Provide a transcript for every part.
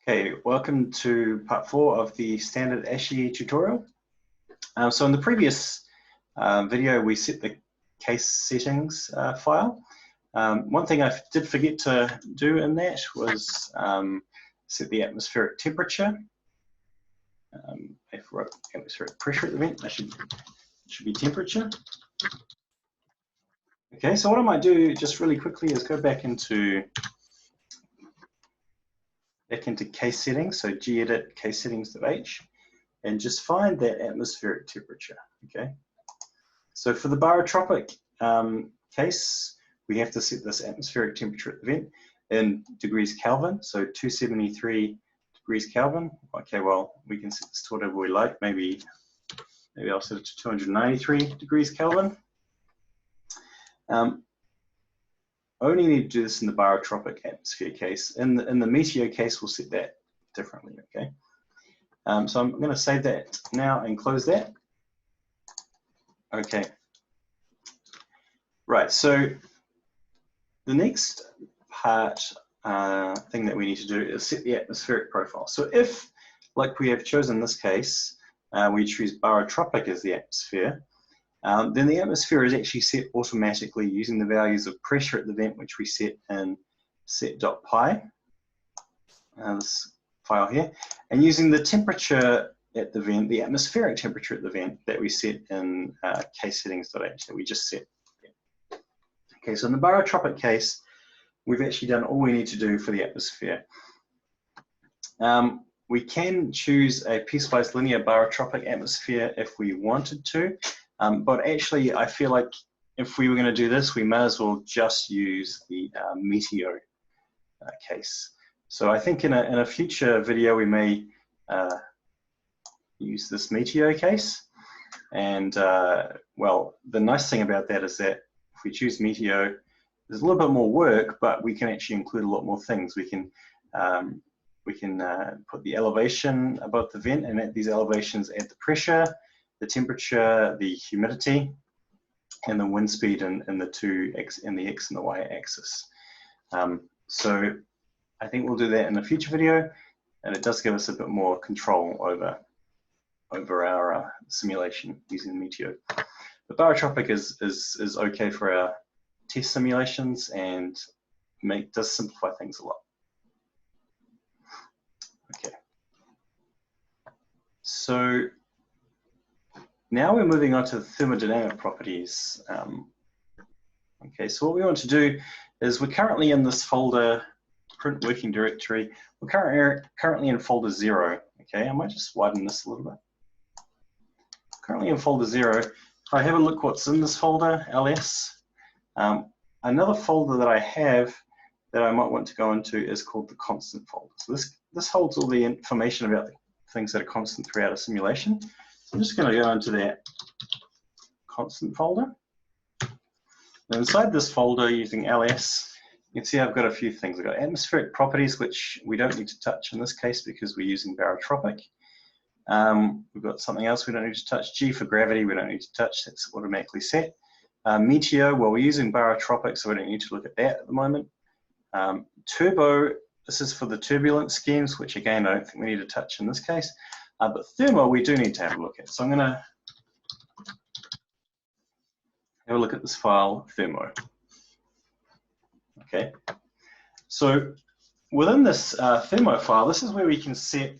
Okay, welcome to part 4 of the standard ASHEE tutorial. So in the previous video, we set the case settings file. One thing I did forget to do in that was set the atmospheric temperature. If we're atmospheric pressure at the vent, that should be temperature. Okay, so what I might do just really quickly is go back into case settings, so gedit case settings.h, and just find that atmospheric temperature. Okay, so for the barotropic case, we have to set this atmospheric temperature at the vent in degrees Kelvin, so 273 degrees Kelvin. Okay, well, we can set this to whatever we like. Maybe I'll set it to 293 degrees Kelvin. Only need to do this in the barotropic atmosphere case. In the meteor case, we'll set that differently, okay? So I'm going to save that now and close that. Okay. Right, so the next part thing that we need to do is set the atmospheric profile. So if, like we have chosen this case, we choose barotropic as the atmosphere, then the atmosphere is actually set automatically using the values of pressure at the vent, which we set in set.py, this file here, and using the temperature at the vent, the atmospheric temperature at the vent that we set in case settings.h that we just set. Okay, so in the barotropic case, we've actually done all we need to do for the atmosphere. We can choose a piecewise linear barotropic atmosphere if we wanted to. But actually, I feel like if we were going to do this, we may as well just use the meteor case. So I think in a future video, we may use this meteor case. And well, the nice thing about that is that if we choose meteor, there's a little bit more work, but we can actually include a lot more things. We can put the elevation above the vent, and at these elevations add the pressure, the temperature, the humidity, and the wind speed in the X and the Y axis. So I think we'll do that in a future video, and it does give us a bit more control over our simulation using Meteor. The barotropic is okay for our test simulations and does simplify things a lot. Okay. So now we're moving on to the thermodynamic properties. Okay, so what we want to do is we're currently in this folder, print working directory. We're currently in folder 0. Okay, I might just widen this a little bit. Currently in folder 0. If I have a look what's in this folder, ls, another folder that I have that I might want to go into is called the constant folder. So this holds all the information about the things that are constant throughout a simulation. I'm just going to go into that constant folder. And inside this folder, using ls, you can see I've got a few things. I've got atmospheric properties, which we don't need to touch in this case because we're using barotropic. We've got something else we don't need to touch. G for gravity, we don't need to touch. That's automatically set. Meteor, well, we're using barotropic, so we don't need to look at that at the moment. Turbo, this is for the turbulence schemes, which again, I don't think we need to touch in this case. But thermo, we do need to have a look at. So I'm going to have a look at this file, thermo. Okay. So within this thermo file, this is where we can set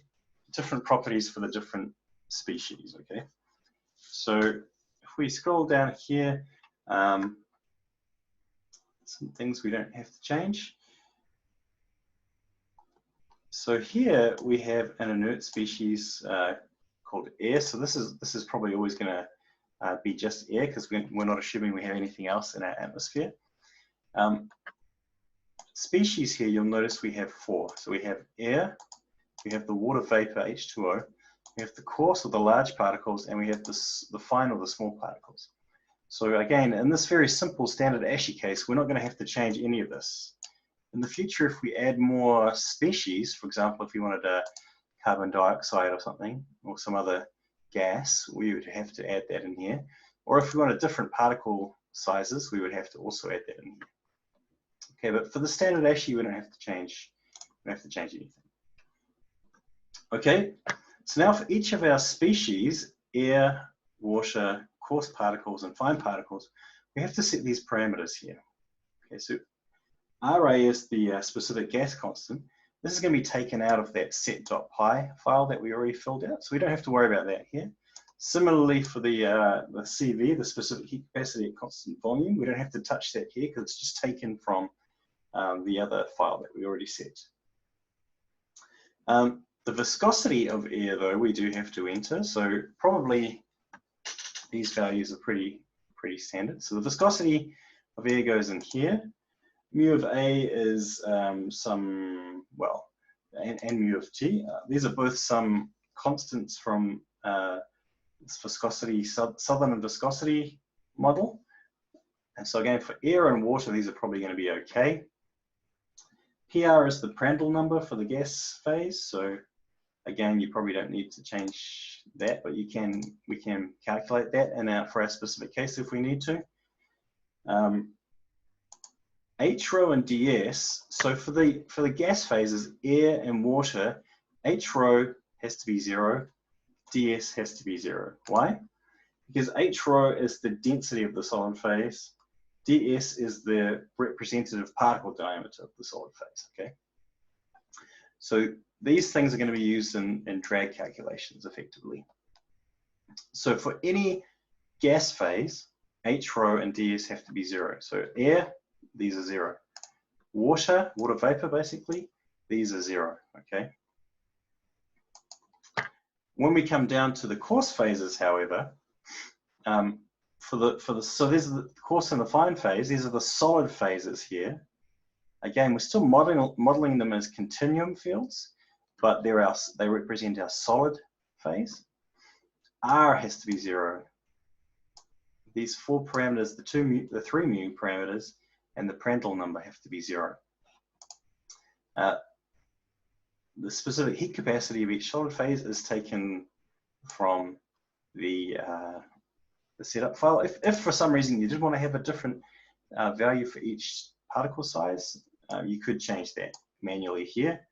different properties for the different species. Okay. So if we scroll down here, some things we don't have to change. So here we have an inert species called air. So this is probably always going to be just air because we're not assuming we have anything else in our atmosphere. Species here, you'll notice we have 4. So we have air, we have the water vapor H2O, we have the coarse or the large particles, and we have the fine or the small particles. So again, in this very simple standard ASHEE case, we're not going to have to change any of this. In the future, if we add more species, for example, if we wanted a carbon dioxide or something, or some other gas, we would have to add that in here. Or if we wanted different particle sizes, we would have to also add that in here. Okay, but for the standard ASHEE, we don't have to change anything. Okay, so now for each of our species, air, water, coarse particles, and fine particles, we have to set these parameters here. Okay, so Ra is the specific gas constant. This is going to be taken out of that set.py file that we already filled out, so we don't have to worry about that here. Similarly for the CV, the specific heat capacity at constant volume, we don't have to touch that here because it's just taken from the other file that we already set. The viscosity of air, though, we do have to enter, so probably these values are pretty standard. So the viscosity of air goes in here. Mu of A is some, well, and mu of T. These are both some constants from this viscosity, Southern viscosity model. And so again, for air and water, these are probably going to be okay. PR is the Prandtl number for the gas phase. So again, you probably don't need to change that, but we can calculate that for our specific case if we need to. H rho and ds, so for the gas phases, air and water, H rho has to be 0, ds has to be 0. Why? Because H rho is the density of the solid phase, ds is the representative particle diameter of the solid phase, okay? So these things are going to be used in drag calculations effectively. So for any gas phase, H rho and ds have to be 0. So air, these are 0. Water vapor basically, these are 0, okay? When we come down to the coarse phases, however, so these are the coarse and the fine phase, these are the solid phases here. Again, we're still modeling them as continuum fields, but they represent our solid phase. R has to be 0. These 4 parameters, the 3 mu parameters, and the Prandtl number have to be 0. The specific heat capacity of each solid phase is taken from the setup file. If for some reason you did want to have a different value for each particle size, you could change that manually here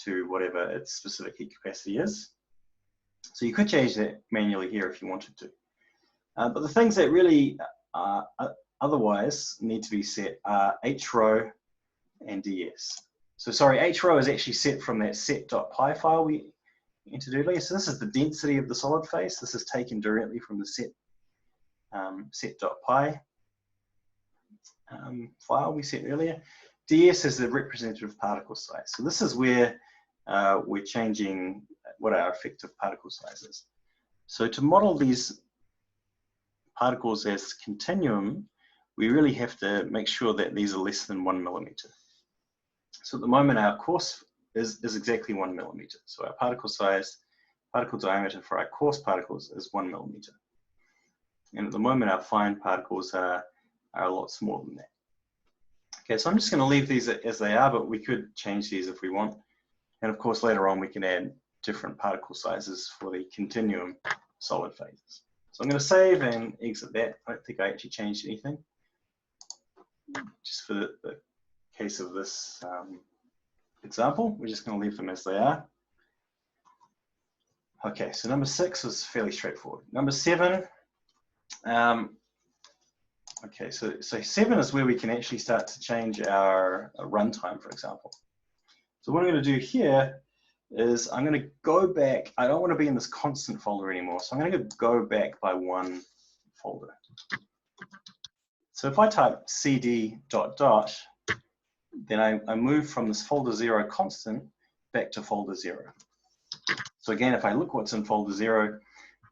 to whatever its specific heat capacity is. So you could change that manually here if you wanted to. But the things that really otherwise need to be set are H rho and ds. So sorry, H rho is actually set from that set.py file we entered earlier. So this is the density of the solid phase. This is taken directly from the set.py file we set earlier. ds is the representative particle size. So this is where we're changing what our effective particle size is. So to model these particles as continuum, we really have to make sure that these are less than 1 millimeter. So at the moment, our coarse is exactly 1 millimeter. So our particle size, particle diameter for our coarse particles is 1 millimeter. And at the moment, our fine particles are a lot smaller than that. Okay, so I'm just going to leave these as they are, but we could change these if we want. And of course, later on, we can add different particle sizes for the continuum solid phases. So I'm going to save and exit that. I don't think I actually changed anything. Just for the case of this example, we're just going to leave them as they are. Okay, so number 6 was fairly straightforward. Number 7, okay, so 7 is where we can actually start to change our runtime, for example. So what I'm going to do here is I'm going to go back. I don't want to be in this constant folder anymore, so I'm going to go back by 1 folder. So if I type cd ... then I move from this folder 0 constant back to folder 0. So again, if I look what's in folder 0,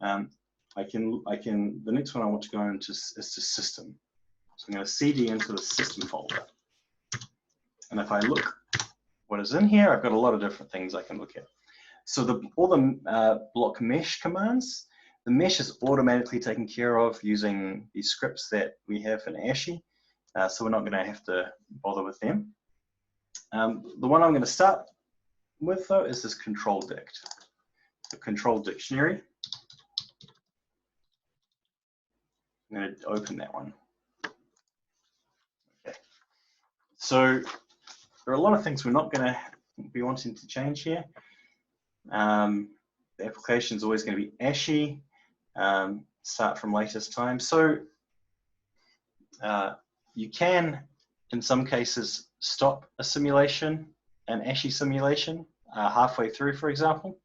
the next one I want to go into is to system. So I'm going to cd into the system folder. And if I look what is in here, I've got a lot of different things I can look at. So all the block mesh commands, the mesh is automatically taken care of using these scripts that we have in ASHEE. So we're not going to have to bother with them. The one I'm going to start with, though, is this control dict. The control dictionary. I'm going to open that one. Okay. So there are a lot of things we're not going to be wanting to change here. The application is always going to be ASHEE, start from latest time. So you can, in some cases, stop a simulation, an ASHEE simulation, halfway through, for example.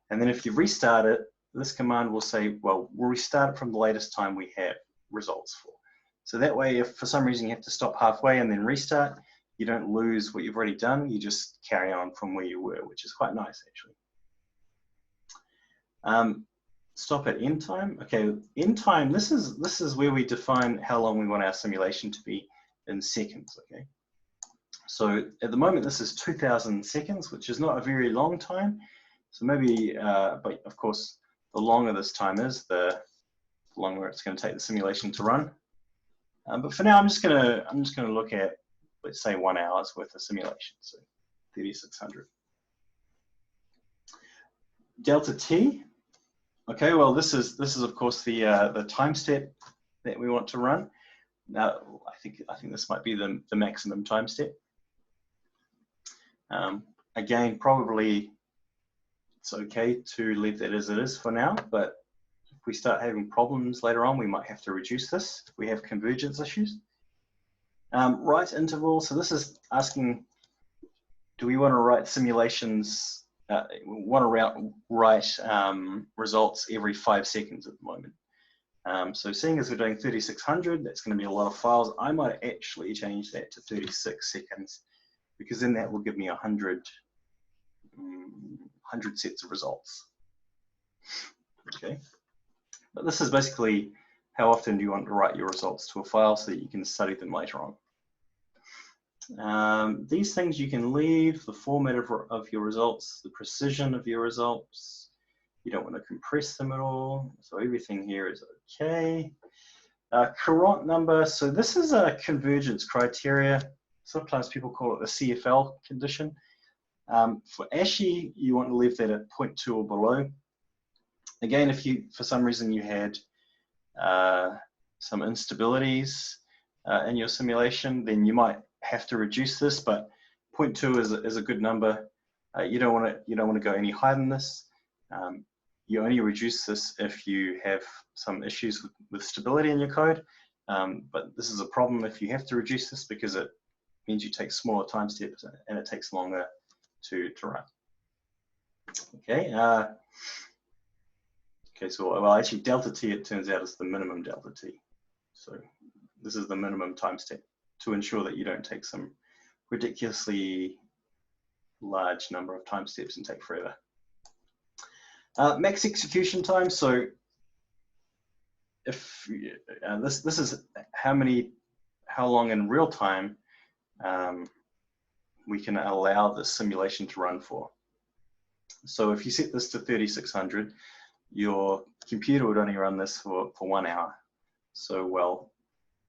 And then if you restart it, this command will say, well, we'll restart it from the latest time we have results for. So that way, if for some reason you have to stop halfway and then restart, you don't lose what you've already done. You just carry on from where you were, which is quite nice, actually. Stop at end time. Okay, end time, this is where we define how long we want our simulation to be in seconds, okay? So at the moment, this is 2000 seconds, which is not a very long time. So maybe, but of course, the longer this time is, the longer it's going to take the simulation to run. But for now, I'm just gonna look at, let's say, 1 hour's worth of simulation, so 3600. Delta T. Okay, well, this is of course the time step that we want to run. Now, I think this might be the maximum time step. Again, probably it's okay to leave that as it is for now, but if we start having problems later on, we might have to reduce this if we have convergence issues. Write interval, so this is asking, do we want to write simulations, want to write results every 5 seconds at the moment. So seeing as we're doing 3600, that's going to be a lot of files. I might actually change that to 36 seconds, because then that will give me 100 sets of results. Okay, but this is basically how often do you want to write your results to a file so that you can study them later on. These things you can leave, the format of your results, the precision of your results. You don't want to compress them at all, so everything here is okay. Courant number, so this is a convergence criteria. Sometimes people call it the CFL condition. For ASHEE, you want to leave that at 0.2 or below. Again, if you, for some reason, you had some instabilities in your simulation, then you might have to reduce this, but 0.2 is a good number. You don't want to go any higher than this. You only reduce this if you have some issues with stability in your code. But this is a problem if you have to reduce this, because it means you take smaller time steps and it takes longer to run. Okay. Okay. So well, actually, delta t, it turns out, is the minimum delta t. So this is the minimum time step to ensure that you don't take some ridiculously large number of time steps and take forever. Max execution time. So if this is how long in real time we can allow the simulation to run for. So if you set this to 3600, your computer would only run this for 1 hour. So well,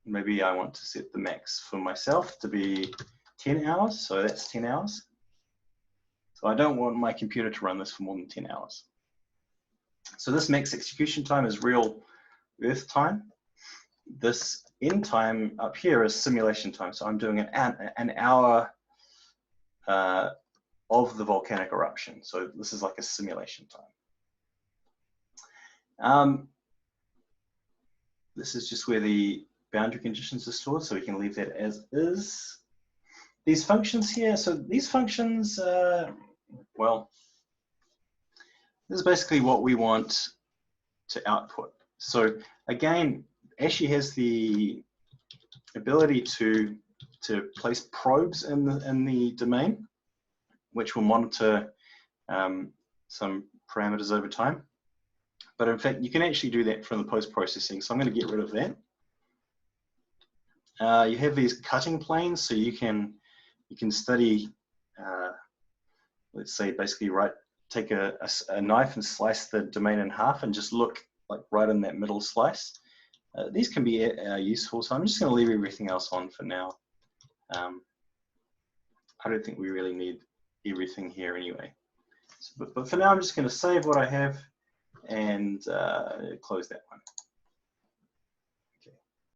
maybe I want to set the max for myself to be 10 hours. So that's 10 hours. So I don't want my computer to run this for more than 10 hours. So this max execution time is real Earth time. This end time up here is simulation time. So I'm doing an hour of the volcanic eruption. So this is like a simulation time. This is just where the boundary conditions are stored, so we can leave that as is. These functions here, so these functions, well, this is basically what we want to output. So again, ASHEE has the ability to place probes in the domain, which will monitor some parameters over time. But in fact, you can actually do that from the post-processing. So I'm going to get rid of that. You have these cutting planes, so you can study, let's say, basically take a knife and slice the domain in half and just look like right in that middle slice. These can be useful, so I'm just going to leave everything else on for now. I don't think we really need everything here anyway. So, but for now, I'm just going to save what I have and close that one.